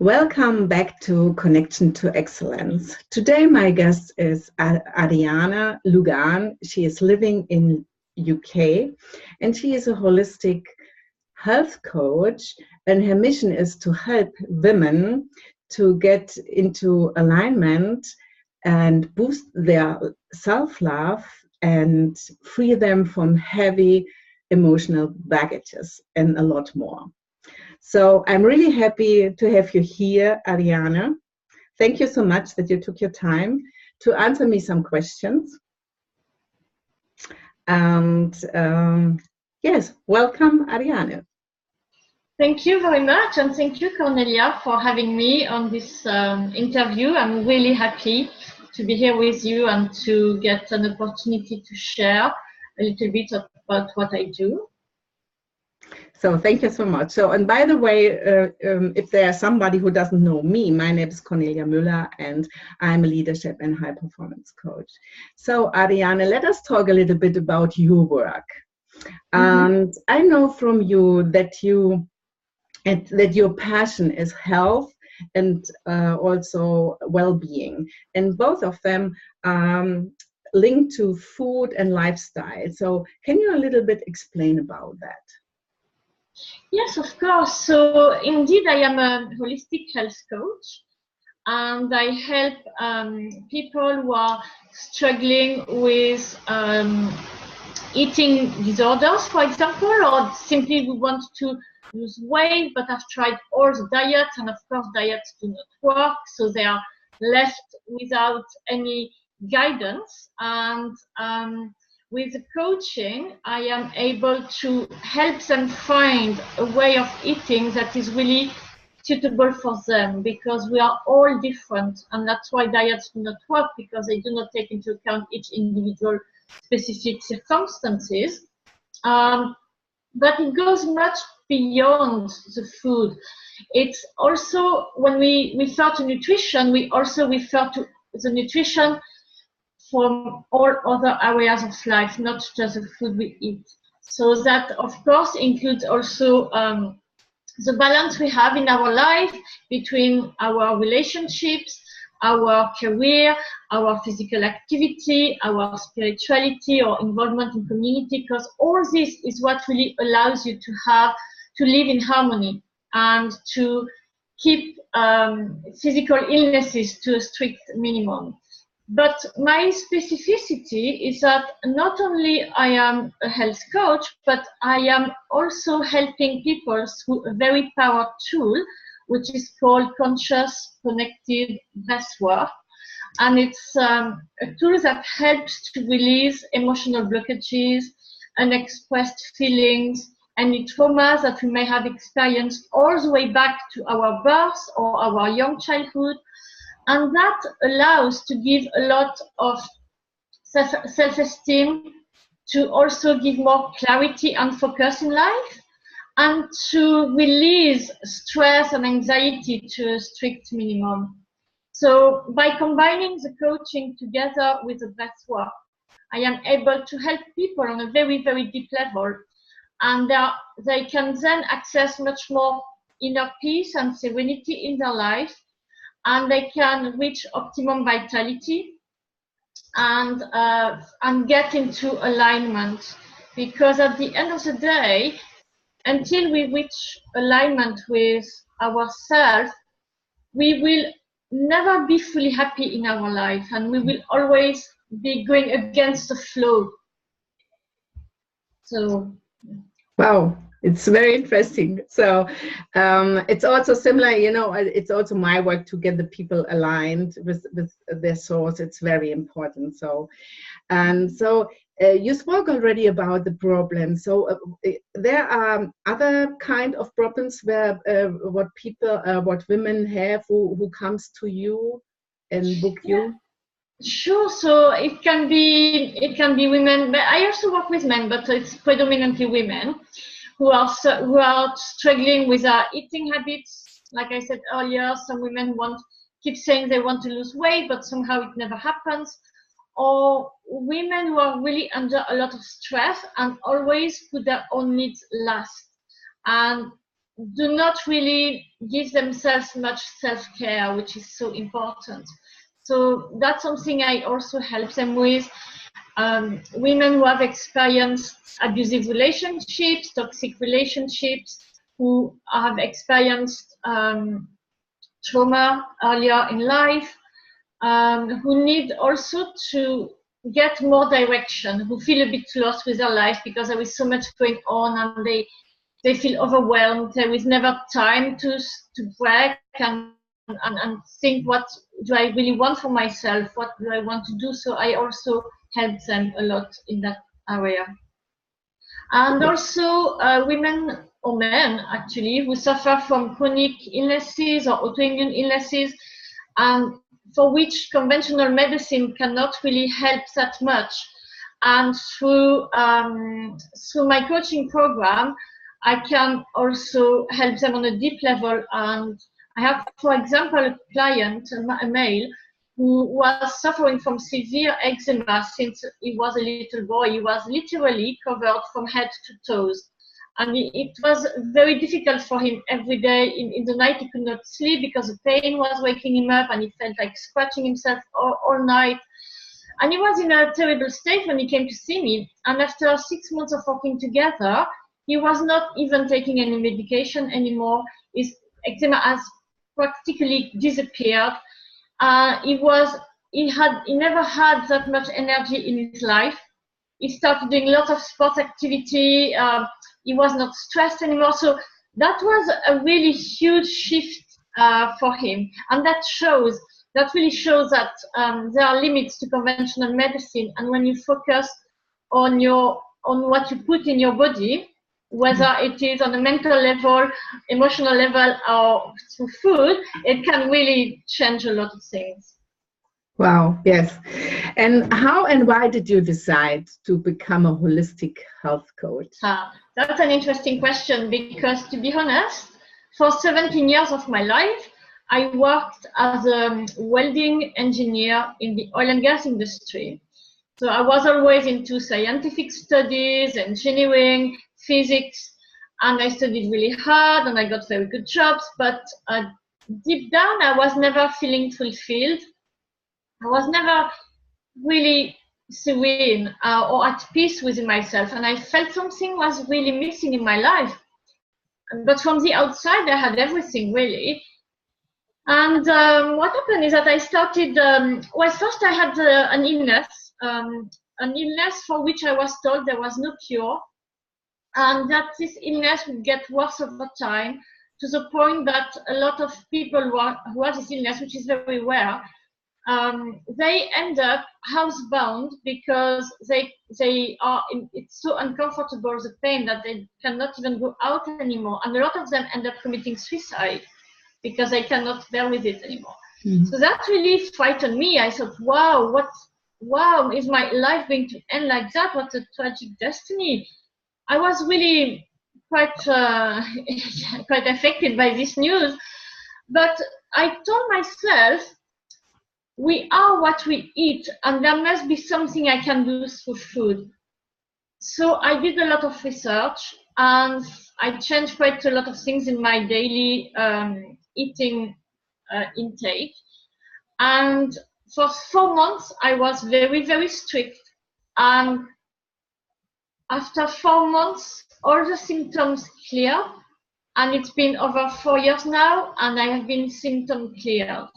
Welcome back to Connection to Excellence. Today my guest is Ariane Lugan. She is living in UK and she is a holistic health coach, and her mission is to help women to get into alignment and boost their self-love and free them from heavy emotional baggages and a lot more. So I'm really happy to have you here, Ariane. Thank you so much that you took your time to answer me some questions. And yes, welcome, Ariane. Thank you very much, and thank you, Kornelia, for having me on this interview. I'm really happy to be here with you and to get an opportunity to share a little bit about what I do. So thank you so much. So, and by the way, if there's somebody who doesn't know me, my name is Kornelia Müller and I'm a leadership and high performance coach. So Ariane, let us talk a little bit about your work. And I know from you that your passion is health and also well-being, and both of them linked to food and lifestyle. So can you a little bit explain about that? Yes, of course. So indeed, I am a holistic health coach, and I help people who are struggling with eating disorders, for example, or simply who want to lose weight but have tried all the diets, and of course diets do not work, so they are left without any guidance. And with the coaching, I am able to help them find a way of eating that is really suitable for them, because we are all different, and that's why diets do not work, because they do not take into account each individual specific circumstances. But it goes much beyond the food. It's also, when we refer to nutrition, we also refer to the nutrition from all other areas of life, not just the food we eat. So that, of course, includes also the balance we have in our life between our relationships, our career, our physical activity, our spirituality or involvement in community, because all this is what really allows you to live in harmony and to keep physical illnesses to a strict minimum. But my specificity is that not only I am a health coach, but I am also helping people through a very powerful tool, which is called conscious connected breathwork. And it's a tool that helps to release emotional blockages, unexpressed feelings, any traumas that we may have experienced all the way back to our birth or our young childhood. And that allows to give a lot of self-esteem, to also give more clarity and focus in life, and to release stress and anxiety to a strict minimum. So by combining the coaching together with the breathwork, I am able to help people on a very, very deep level, and they can then access much more inner peace and serenity in their life, and they can reach optimum vitality and get into alignment. Because at the end of the day, until we reach alignment with ourselves, we will never be fully happy in our life, and we will always be going against the flow. So, wow. It's very interesting. So it's also similar, you know, it's also my work to get the people aligned with their source. It's very important. So, and so you spoke already about the problem. So there are other kind of problems where what women have who comes to you and book you. Sure. So it can be women, but I also work with men, but it's predominantly women who are struggling with eating habits. Like I said earlier, some women keep saying they want to lose weight, but somehow it never happens. Or women who are really under a lot of stress and always put their own needs last. And do not really give themselves much self-care, which is so important. So that's something I also help them with. Women who have experienced abusive relationships, toxic relationships, who have experienced trauma earlier in life, who need also to get more direction, who feel a bit lost with their life because there is so much going on and they feel overwhelmed. There is never time to break and think, what do I really want for myself? What do I want to do? So I also help them a lot in that area. And also women or men, actually, who suffer from chronic illnesses or autoimmune illnesses, and for which conventional medicine cannot really help that much. And through my coaching program, I can also help them on a deep level. And I have, for example, a client, a male, who was suffering from severe eczema since he was a little boy. He was literally covered from head to toes. And it was very difficult for him every day. In the night, he could not sleep because the pain was waking him up, and he felt like scratching himself all night. And he was in a terrible state when he came to see me. And after 6 months of working together, he was not even taking any medication anymore. His eczema has practically disappeared. He never had that much energy in his life. He started doing lots of sports activity. He was not stressed anymore. So that was a really huge shift for him. And that really shows that there are limits to conventional medicine. And when you focus on what you put in your body, whether it is on a mental level, emotional level, or through food, it can really change a lot of things. Wow, yes. And how and why did you decide to become a holistic health coach? That's an interesting question, because to be honest, for 17 years of my life, I worked as a welding engineer in the oil and gas industry. So I was always into scientific studies, engineering, physics, and I studied really hard and I got very good jobs, but deep down I was never feeling fulfilled. I was never really serene or at peace within myself, and I felt something was really missing in my life. But from the outside I had everything, really. And what happened is that I started, first I had an illness for which I was told there was no cure, and that this illness would get worse over time, to the point that a lot of people who have this illness, which is very rare, they end up housebound because it's so uncomfortable, the pain, that they cannot even go out anymore. And a lot of them end up committing suicide because they cannot bear with it anymore. Mm-hmm. So that really frightened me. I thought, wow, is my life going to end like that? What a tragic destiny. I was really quite affected by this news. But I told myself, we are what we eat, and there must be something I can do through food. So I did a lot of research, and I changed quite a lot of things in my daily eating intake. And for 4 months, I was very, very strict. And after 4 months, all the symptoms cleared. And it's been over 4 years now, and I have been symptom cleared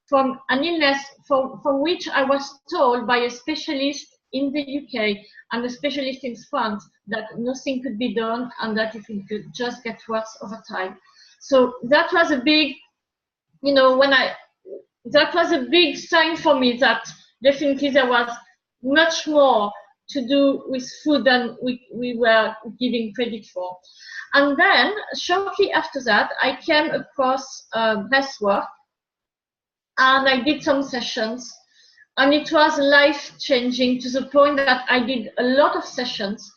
from an illness from which I was told by a specialist in the UK and a specialist in France that nothing could be done and that it would just get worse over time. So that was a big, that was a big sign for me that definitely there was much more to do with food than we were giving credit for. And then shortly after that, I came across breathwork, and I did some sessions, and it was life-changing, to the point that I did a lot of sessions,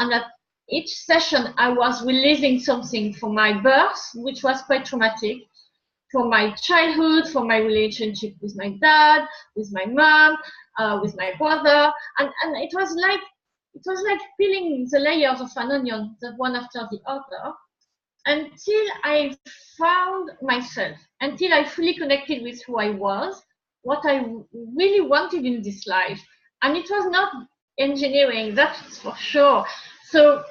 and at each session I was releasing something from my birth, which was quite traumatic, from my childhood, from my relationship with my dad, with my mom, with my brother, and it was like peeling the layers of an onion, the one after the other. until I found myself, until I fully connected with who I was, what I really wanted in this life. And it was not engineering, that's for sure. So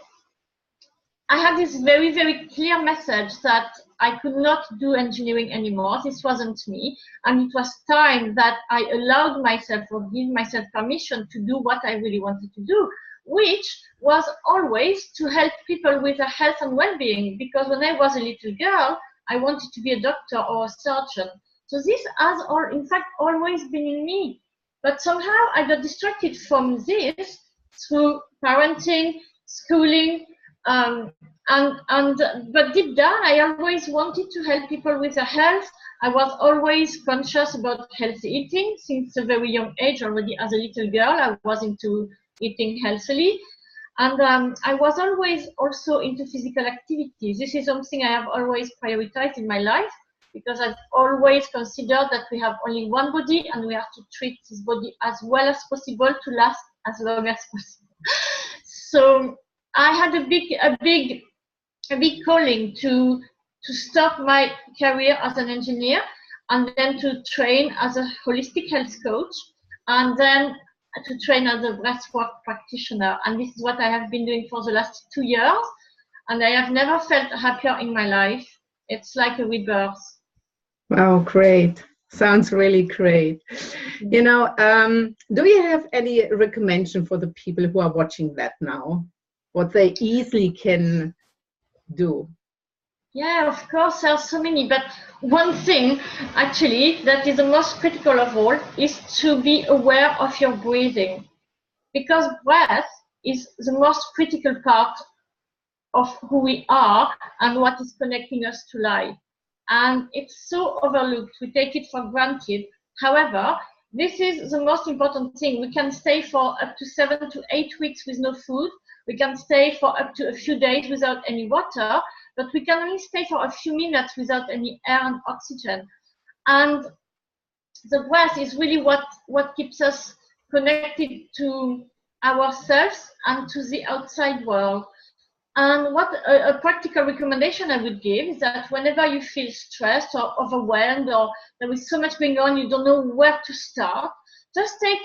I had this very, very clear message that I could not do engineering anymore. This wasn't me. And it was time that I allowed myself or give myself permission to do what I really wanted to do, which was always to help people with their health and well-being. Because when I was a little girl, I wanted to be a doctor or a surgeon. So this has, in fact, always been in me. But somehow I got distracted from this through parenting, schooling, but deep down, I always wanted to help people with their health. I was always conscious about healthy eating since a very young age. Already as a little girl, I was into eating healthily. And I was always also into physical activity. This is something I have always prioritized in my life, because I've always considered that we have only one body and we have to treat this body as well as possible to last as long as possible. So I had a big calling to stop my career as an engineer and then to train as a holistic health coach and then to train as a breathwork practitioner. And this is what I have been doing for the last 2 years. And I have never felt happier in my life. It's like a rebirth. Wow, great. Sounds really great. You know, do you have any recommendation for the people who are watching that now? What they easily can do? Yeah, of course, there are so many. But one thing, actually, that is the most critical of all is to be aware of your breathing. Because breath is the most critical part of who we are and what is connecting us to life. And it's so overlooked. We take it for granted. However, this is the most important thing. We can stay for up to 7 to 8 weeks with no food. We can stay for up to a few days without any water, but we can only stay for a few minutes without any air and oxygen. And the breath is really what keeps us connected to ourselves and to the outside world. And what a practical recommendation I would give is that whenever you feel stressed or overwhelmed or there is so much going on, you don't know where to start, just take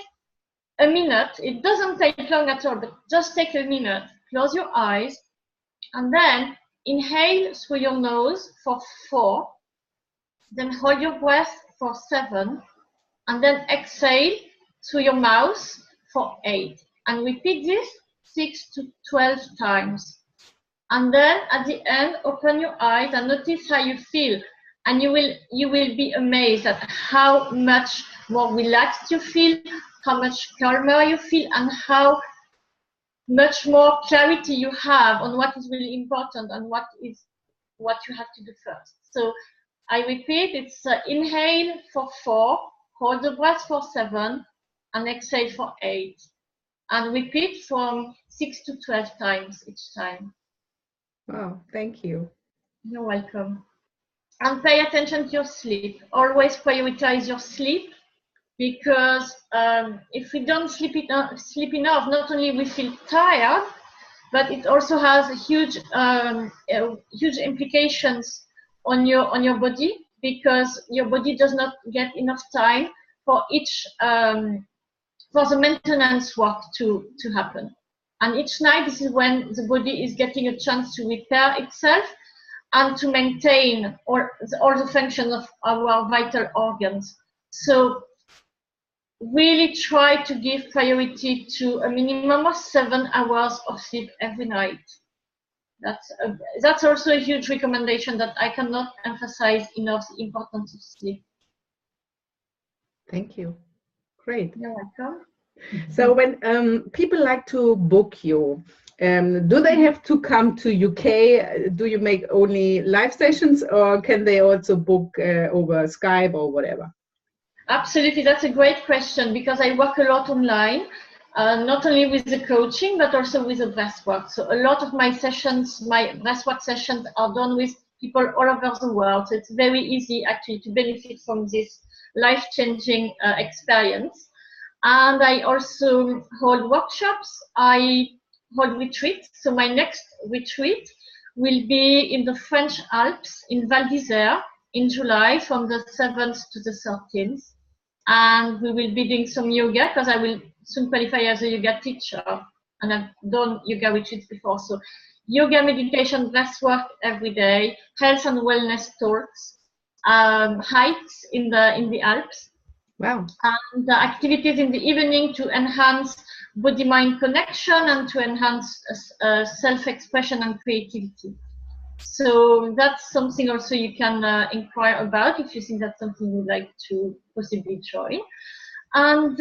a minute. It doesn't take long at all, but just take a minute, close your eyes, and then inhale through your nose for 4, then hold your breath for 7, and then exhale through your mouth for 8. And repeat this 6 to 12 times. And then at the end, open your eyes and notice how you feel. And you will be amazed at how much more relaxed you feel, how much calmer you feel, and how much more clarity you have on what is really important and what you have to do first. So I repeat, it's inhale for 4, hold the breath for 7, and exhale for 8. And repeat from 6 to 12 times each time. Wow, thank you. You're welcome. And pay attention to your sleep. Always prioritize your sleep, because if we don't sleep enough, not only we feel tired, but it also has huge implications on your body, because your body does not get enough time for for the maintenance work to happen. And each night, this is when the body is getting a chance to repair itself and to maintain all the functions of our vital organs. So really try to give priority to a minimum of 7 hours of sleep every night. That's also a huge recommendation that I cannot emphasize enough, the importance of sleep. Thank you. Great. You're welcome. So when people like to book you, do they have to come to UK? Do you make only live sessions, or can they also book over Skype or whatever? Absolutely, that's a great question, because I work a lot online, not only with the coaching, but also with the breathwork. So a lot of my sessions, my breathwork sessions, are done with people all over the world. So it's very easy actually to benefit from this life-changing experience. And I also hold workshops. I hold retreats. So my next retreat will be in the French Alps in Val d'Isère in July from the 7th to the 13th. And we will be doing some yoga because I will soon qualify as a yoga teacher. And I've done yoga retreats before. So yoga, meditation, breathwork every day, health and wellness talks, hikes in the Alps. Wow. And activities in the evening to enhance body-mind connection and to enhance self-expression and creativity. So that's something also you can inquire about if you think that's something you'd like to possibly join. And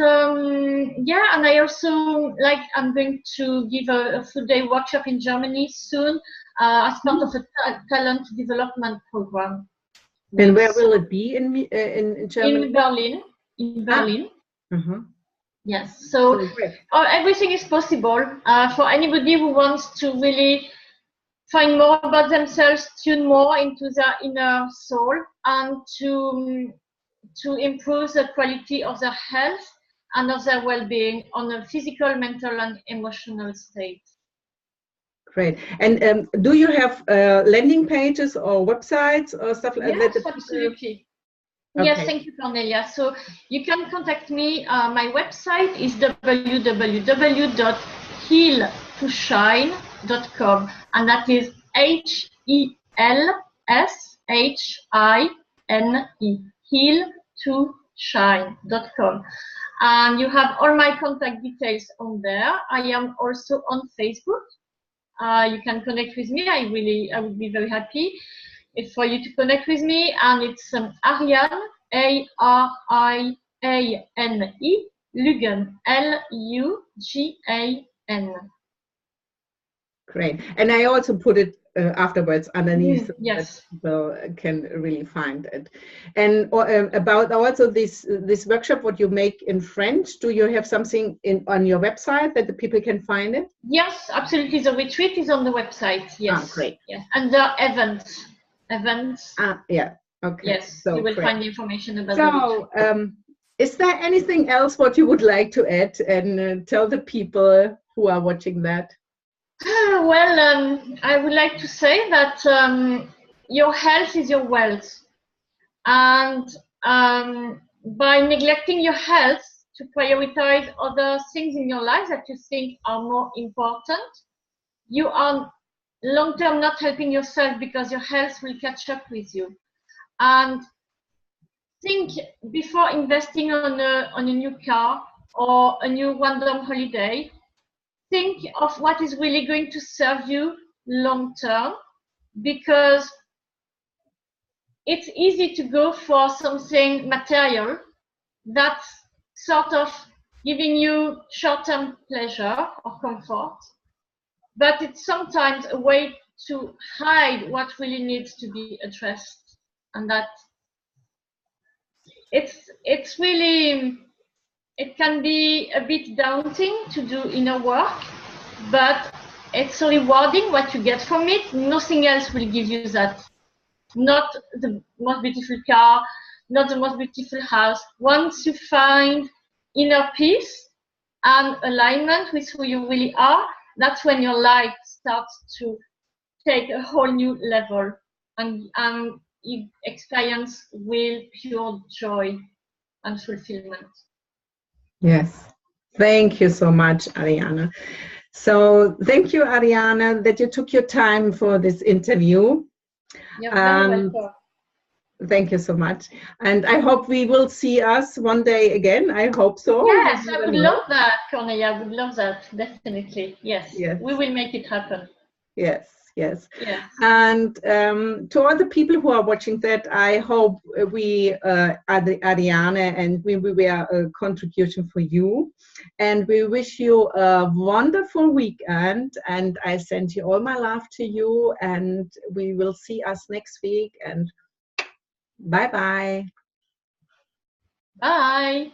yeah, and I also I'm going to give a full-day workshop in Germany soon as part of a talent development program. And where will it be in Germany? In Berlin. In Berlin. Yes. So everything is possible for anybody who wants to really find more about themselves, tune more into their inner soul, and to improve the quality of their health and of their well-being on a physical, mental, and emotional state. Great. And do you have landing pages or websites or stuff like that? Yes, absolutely. Okay. Yes, thank you, Kornelia. So you can contact me. My website is www.heal2shine.com, and that is HELSHINE, heal2shine.com. And you have all my contact details on there. I am also on Facebook. You can connect with me. I would be very happy for you to connect with me, and it's Ariane, ARIANE, Lugan, LUGAN. Great. And I also put it afterwards underneath, yes, so people can really find it. And about also this workshop, what you make in French, do you have something on your website that the people can find it? Yes, absolutely. The retreat is on the website. Yes. Great. Yes. And the events. Yeah. Okay. Yes, so you will great. find the information about the retreat. Is there anything else what you would like to add and tell the people who are watching that? Well, I would like to say that your health is your wealth, and by neglecting your health to prioritize other things in your life that you think are more important, you are long-term not helping yourself, because your health will catch up with you. And think before investing on a new car or a new random holiday. Think of what is really going to serve you long-term, because it's easy to go for something material that's sort of giving you short-term pleasure or comfort, but it's sometimes a way to hide what really needs to be addressed. And that it's really, it can be a bit daunting to do inner work, but it's so rewarding what you get from it. Nothing else will give you that. Not the most beautiful car, not the most beautiful house. Once you find inner peace and alignment with who you really are, that's when your life starts to take a whole new level, and you experience real pure joy and fulfillment. Yes. Thank you so much, Ariane. So thank you, Ariane, that you took your time for this interview. You're very welcome. Thank you so much. And I hope we will see us one day again. I hope so. Yes, I would love that, Kornelia. I would love that, definitely. Yes, we will make it happen. Yes. And to all the people who are watching that, I hope we, Ariane, and we were a contribution for you. And we wish you a wonderful weekend. And I send you all my love to you. And we will see us next week. And bye-bye. Bye.